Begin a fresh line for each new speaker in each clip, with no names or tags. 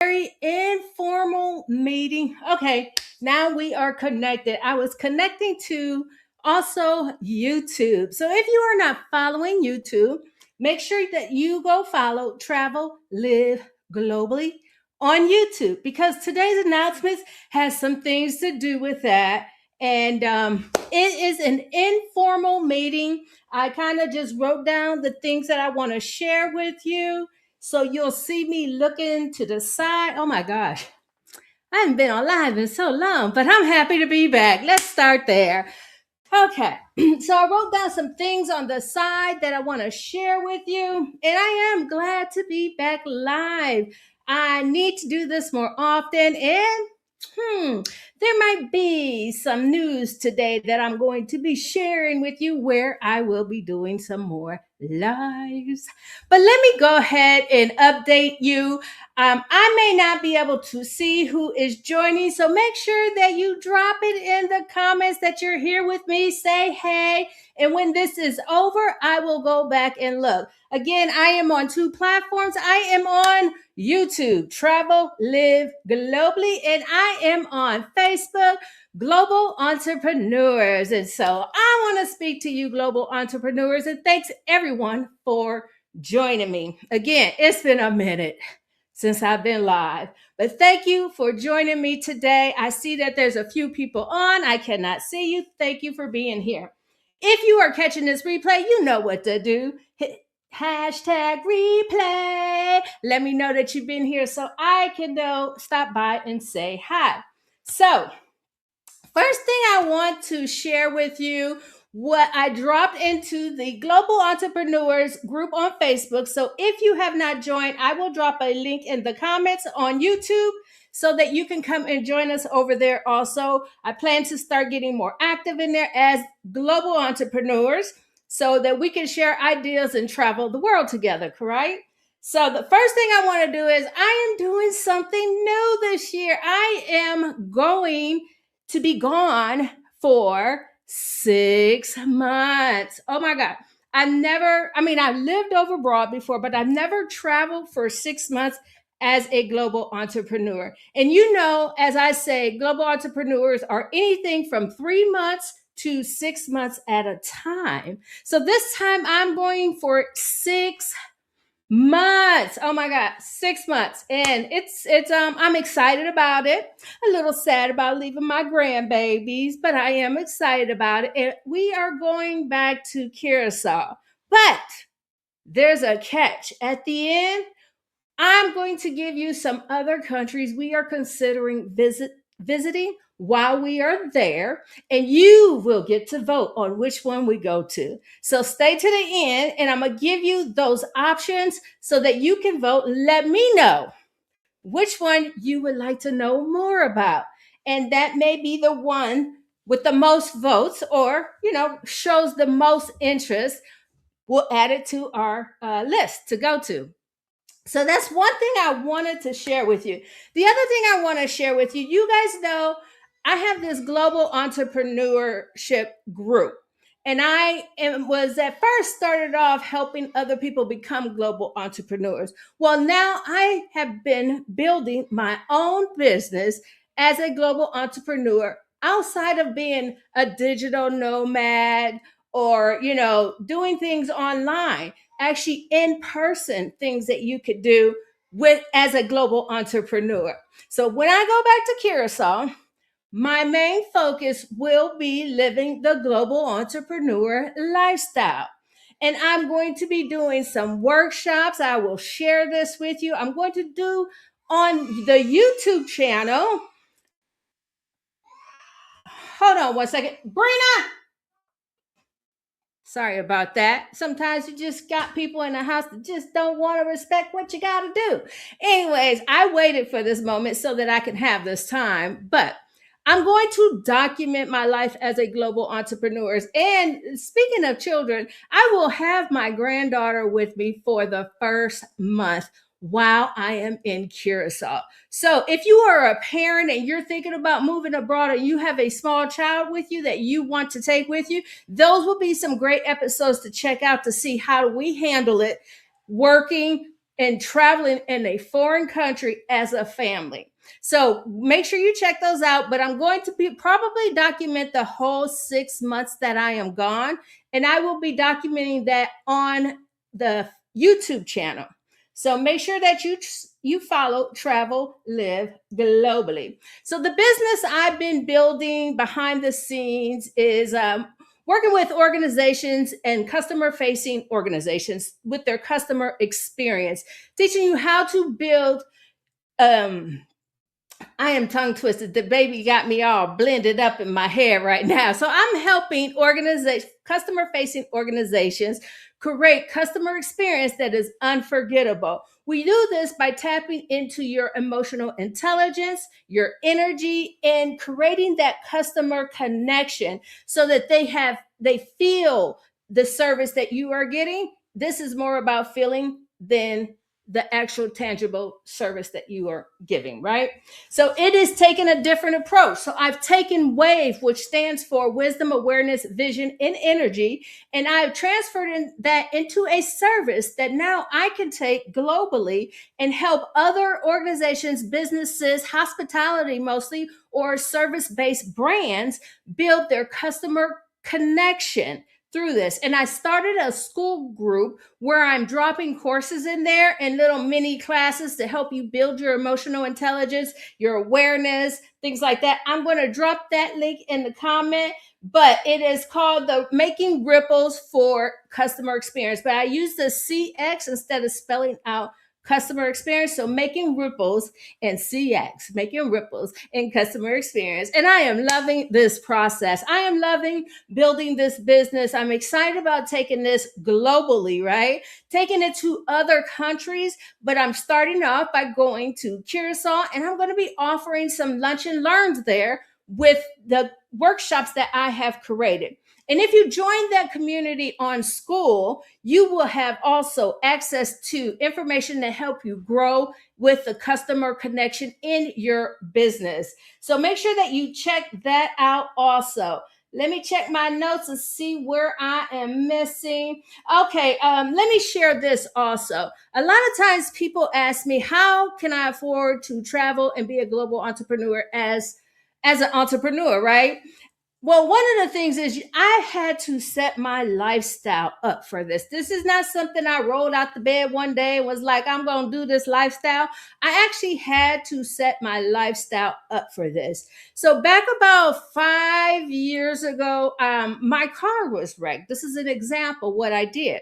very informal meeting. Okay, now we are connected. I was connecting to also YouTube. So if you are not following YouTube, make sure that you go follow Travel Live Globally on YouTube because today's announcements has some things to do with that. And it is an informal meeting. I kind of just wrote down the things that I want to share with you, so you'll see me looking to the side. Oh my gosh, I haven't been on live in so long, but I'm happy to be back. Let's start there. Okay, so I wrote down some things on the side that I want to share with you, and I am glad to be back live. I need to do this more often, and Hmm, there might be some news today that I'm going to be sharing with you where I will be doing some more lives. But let me go ahead and update you. I may not be able to see who is joining, so make sure that you drop it in the comments that you're here with me. Say hey, and when this is over, I will go back and look. Again, I am on two platforms. I am on YouTube, Travel Live Globally, and I am on Facebook, Global Entrepreneurs. And so I want to speak to you, global entrepreneurs, and thanks everyone for joining me. Again, it's been a minute since I've been live, but thank you for joining me today. I see that there's a few people on. I cannot see you. Thank you for being here. If you are catching this replay, you know what to do. Hit hashtag replay. Let me know that you've been here so I can know, stop by and say hi. So, first thing I want to share with you what I dropped into the Global Entrepreneurs group on Facebook. So if you have not joined, I will drop a link in the comments on YouTube so that you can come and join us over there also. I plan to start getting more active in there as global entrepreneurs so that we can share ideas and travel the world together, correct? So the first thing I want to do is I am doing something new this year. I am going to be gone for 6 months. Oh my God. I've lived over abroad before, but I've never traveled for 6 months as a global entrepreneur. And you know, as I say, global entrepreneurs are anything from 3 months to 6 months at a time. So this time I'm going for 6 months. Oh my God, 6 months. And it's I'm excited about it. A little sad about leaving my grandbabies, but I am excited about it. And we are going back to Curacao. But there's a catch. At the end, I'm going to give you some other countries we are considering visiting while we are there, and you will get to vote on which one we go to. So stay to the end, and I'm going to give you those options so that you can vote. Let me know which one you would like to know more about. And that may be the one with the most votes or, shows the most interest. We'll add it to our list to go to. So that's one thing I wanted to share with you. The other thing I want to share with you, you guys know I have this global entrepreneurship group. And was at first started off helping other people become global entrepreneurs. Well, now I have been building my own business as a global entrepreneur outside of being a digital nomad or, doing things online, actually in person things that you could do with as a global entrepreneur. So when I go back to Curacao, my main focus will be living the global entrepreneur lifestyle. And I'm going to be doing some workshops. I will share this with you. I'm going to do on the YouTube channel. Hold on one second. Brina, sorry about that. Sometimes you just got people in the house that just don't want to respect what you got to do. Anyways, I waited for this moment so that I can have this time, but I'm going to document my life as a global entrepreneur. And speaking of children, I will have my granddaughter with me for the first month while I am in Curacao. So if you are a parent and you're thinking about moving abroad or you have a small child with you that you want to take with you, those will be some great episodes to check out to see how we handle it working and traveling in a foreign country as a family. So make sure you check those out. But I'm going to be probably document the whole 6 months that I am gone. And I will be documenting that on the YouTube channel. So make sure that you follow Travel Live Globally. So the business I've been building behind the scenes is working with organizations and customer facing organizations with their customer experience, teaching you how to build. I am tongue twisted. The baby got me all blended up in my hair right now. So I'm helping customer facing organizations create customer experience that is unforgettable. We do this by tapping into your emotional intelligence, your energy, and creating that customer connection so that they feel the service that you are getting. This is more about feeling than the actual tangible service that you are giving, right? So it is taking a different approach. So I've taken WAVE, which stands for Wisdom, Awareness, Vision, and Energy, and I've transferred that into a service that now I can take globally and help other organizations, businesses, hospitality mostly, or service-based brands build their customer connection through this. And I started a school group where I'm dropping courses in there and little mini classes to help you build your emotional intelligence, your awareness, things like that. I'm going to drop that link in the comment, but it is called the Making Ripples for Customer Experience. But I use the CX instead of spelling out customer experience. So making ripples and CX, making ripples in customer experience. And I am loving this process. I am loving building this business. I'm excited about taking this globally, right? Taking it to other countries, but I'm starting off by going to Curacao, and I'm going to be offering some lunch and learns there with the workshops that I have created. And if you join that community on school, you will have also access to information to help you grow with the customer connection in your business. So make sure that you check that out also. Let me check my notes and see where I am missing. Okay, let me share this also. A lot of times people ask me, how can I afford to travel and be a global entrepreneur as an entrepreneur, right? Well, one of the things is I had to set my lifestyle up for this. This is not something I rolled out the bed one day and was like, I'm going to do this lifestyle. I actually had to set my lifestyle up for this. So back about 5 years ago, my car was wrecked. This is an example of what I did.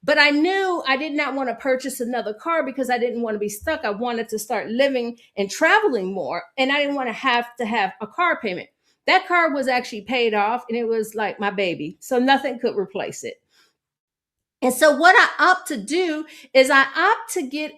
But I knew I did not want to purchase another car because I didn't want to be stuck. I wanted to start living and traveling more. And I didn't want to have a car payment. That car was actually paid off and it was like my baby. So nothing could replace it. And so what I opt to do is I opt to get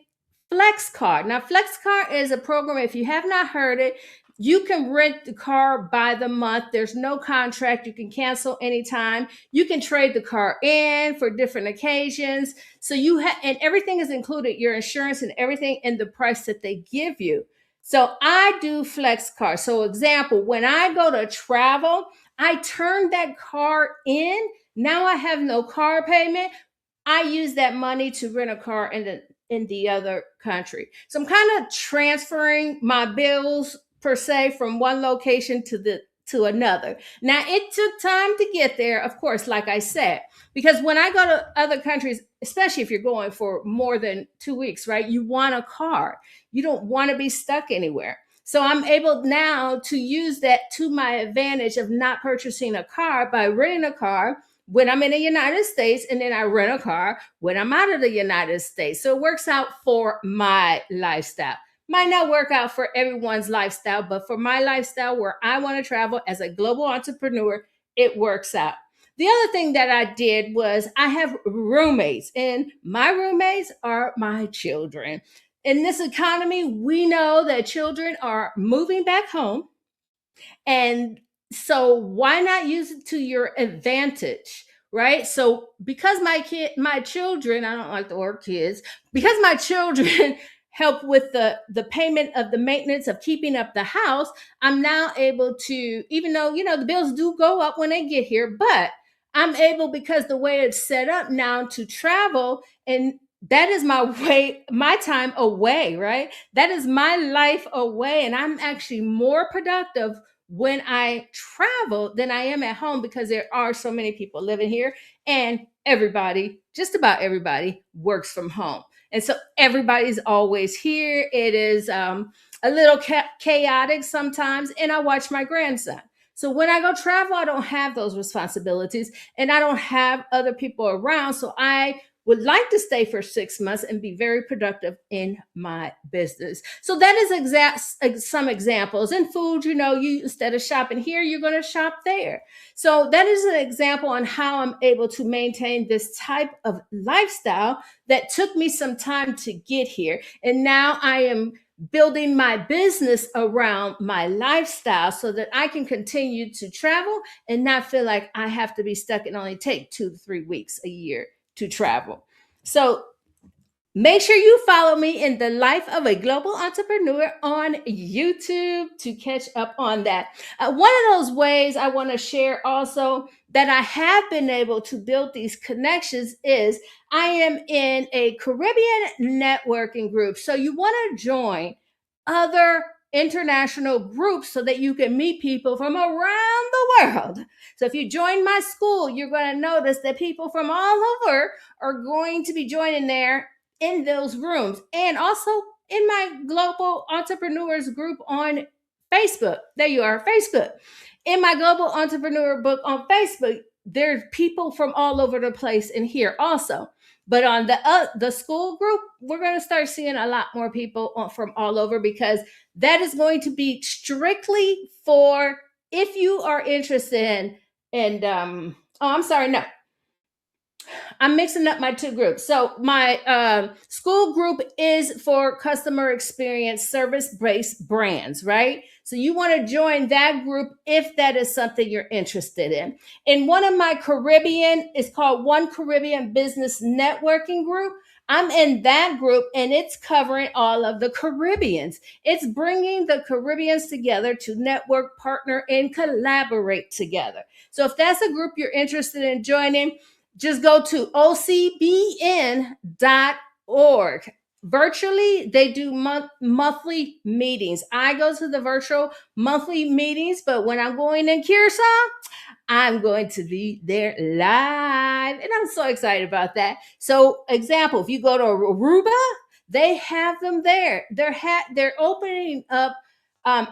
Flex Car. Now, Flex Car is a program, if you have not heard it, you can rent the car by the month. There's no contract. You can cancel anytime. You can trade the car in for different occasions. So and everything is included, your insurance and everything in the price that they give you. So I do Flex Car. So example, when I go to travel, I turn that car in. Now I have no car payment. I use that money to rent a car in the other country. So I'm kind of transferring my bills per se from one location to another. Now it took time to get there, of course, like I said, because when I go to other countries, especially if you're going for more than 2 weeks, right? You want a car. You don't want to be stuck anywhere. So I'm able now to use that to my advantage of not purchasing a car by renting a car when I'm in the United States, and then I rent a car when I'm out of the United States. So it works out for my lifestyle. Might not work out for everyone's lifestyle, but for my lifestyle where I want to travel as a global entrepreneur, it works out. The other thing that I did was I have roommates, and my roommates are my children. In this economy, we know that children are moving back home. And so why not use it to your advantage? Right. So because my children, I don't like the word kids, because my children help with the payment of the maintenance of keeping up the house, I'm now able to, even though, the bills do go up when they get here, but I'm able, because the way it's set up now, to travel and that is my way, my time away, right? That is my life away. And I'm actually more productive when I travel than I am at home because there are so many people living here and everybody, just about everybody, works from home. And so everybody's always here. It is a little chaotic sometimes. And I watch my grandson. So when I go travel, I don't have those responsibilities and I don't have other people around. So I would like to stay for 6 months and be very productive in my business. So that is some examples. In food, you instead of shopping here, you're going to shop there. So that is an example on how I'm able to maintain this type of lifestyle that took me some time to get here. And now I am building my business around my lifestyle so that I can continue to travel and not feel like I have to be stuck and only take 2 to 3 weeks a year to travel. So make sure you follow me in the life of a global entrepreneur on YouTube to catch up on that. One of those ways I want to share also that I have been able to build these connections is I am in a Caribbean networking group. So you want to join other international groups so that you can meet people from around the world. So if you join my school, you're going to notice that people from all over are going to be joining there in those rooms, and also in my global entrepreneurs group on Facebook. There you are, Facebook. In my global entrepreneur book on Facebook, there's people from all over the place in here also. But on the school group, we're going to start seeing a lot more people from all over because that is going to be strictly for if you are interested in. And oh, I'm sorry, no, I'm mixing up my two groups. So my school group is for customer experience service based brands, right? So you want to join that group if that is something you're interested in. And one of my Caribbean is called One Caribbean Business Networking Group. I'm in that group and it's covering all of the Caribbeans. It's bringing the Caribbeans together to network, partner, and collaborate together. So if that's a group you're interested in joining, just go to ocbn.org. Virtually, they do monthly meetings. I go to the virtual monthly meetings, but when I'm going in Curacao, I'm going to be there live. And I'm so excited about that. So, example, if you go to Aruba, they have them there. They're opening up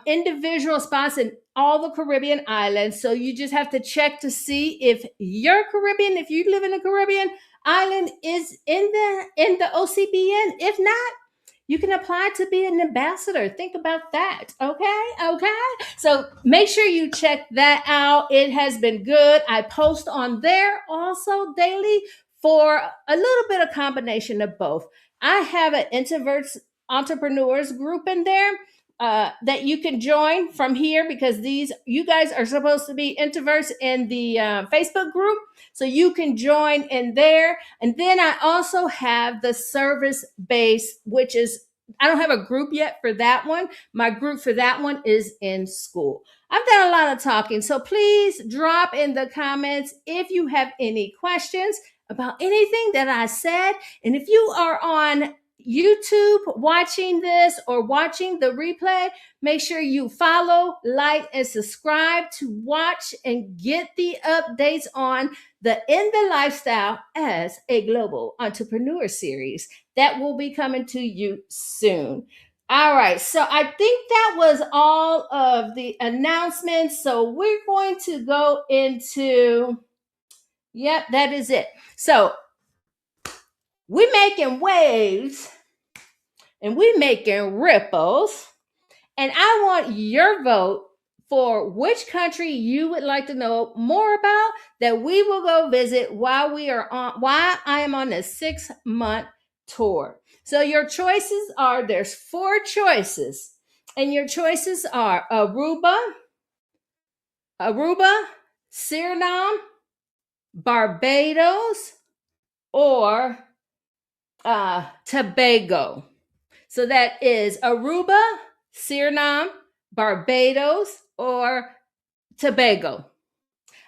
individual spots in all the Caribbean islands. So you just have to check to see if you're Caribbean, if you live in a Caribbean island, is in the OCBN. If not, you can apply to be an ambassador. Think about that. Okay. So make sure you check that out. It has been good. I post on there also daily for a little bit of combination of both. I have an introverts entrepreneurs group in there that you can join from here because you guys are supposed to be introverts in the Facebook group, so you can join in there. And then I also have the service base, which is I don't have a group yet for that one. My group for that one is in school. I've done a lot of talking, so please drop in the comments if you have any questions about anything that I said. And if you are on YouTube watching this or watching the replay, make sure you follow, like, and subscribe to watch and get the updates on the In the Lifestyle as a Global Entrepreneur series that will be coming to you soon. All right, so I think that was all of the announcements. So we're going to go into, yep, that is it. So we're making waves and we're making ripples. And I want your vote for which country you would like to know more about that we will go visit while I am on a 6-month tour. So your choices are, there's 4 choices. And your choices are Aruba, Suriname, Barbados, or Tobago. So that is Aruba, Suriname, Barbados, or Tobago.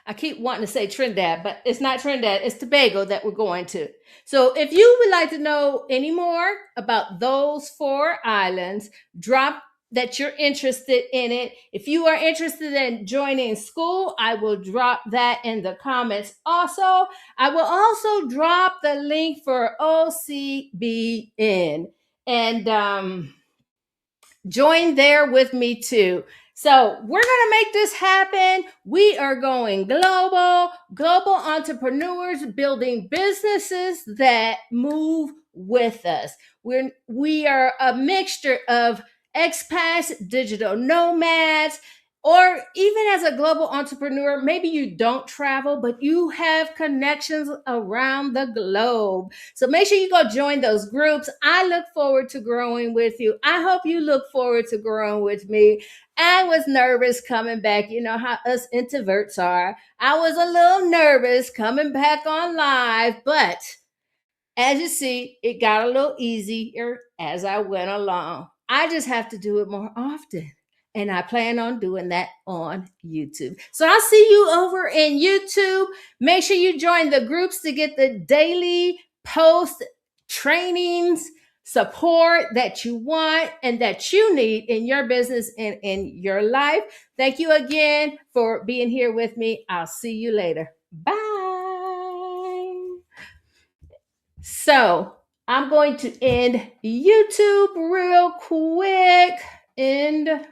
I keep wanting to say Trinidad, but it's not Trinidad, it's Tobago that we're going to. So if you would like to know any more about those four islands, drop that you're interested in it. If you are interested in joining school, I will drop that in the comments also. I will also drop the link for OCBN. And join there with me too. So we're going to make this happen. We are going global entrepreneurs building businesses that move with us. We are a mixture of expats, digital nomads, or even as a global entrepreneur, maybe you don't travel, but you have connections around the globe. So make sure you go join those groups. I look forward to growing with you. I hope you look forward to growing with me. I was nervous coming back. You know how us introverts are. I was a little nervous coming back on live, but as you see, it got a little easier as I went along. I just have to do it more often. And I plan on doing that on YouTube. So I'll see you over in YouTube. Make sure you join the groups to get the daily post trainings, support that you want and that you need in your business and in your life. Thank you again for being here with me. I'll see you later. Bye. So I'm going to end YouTube real quick. End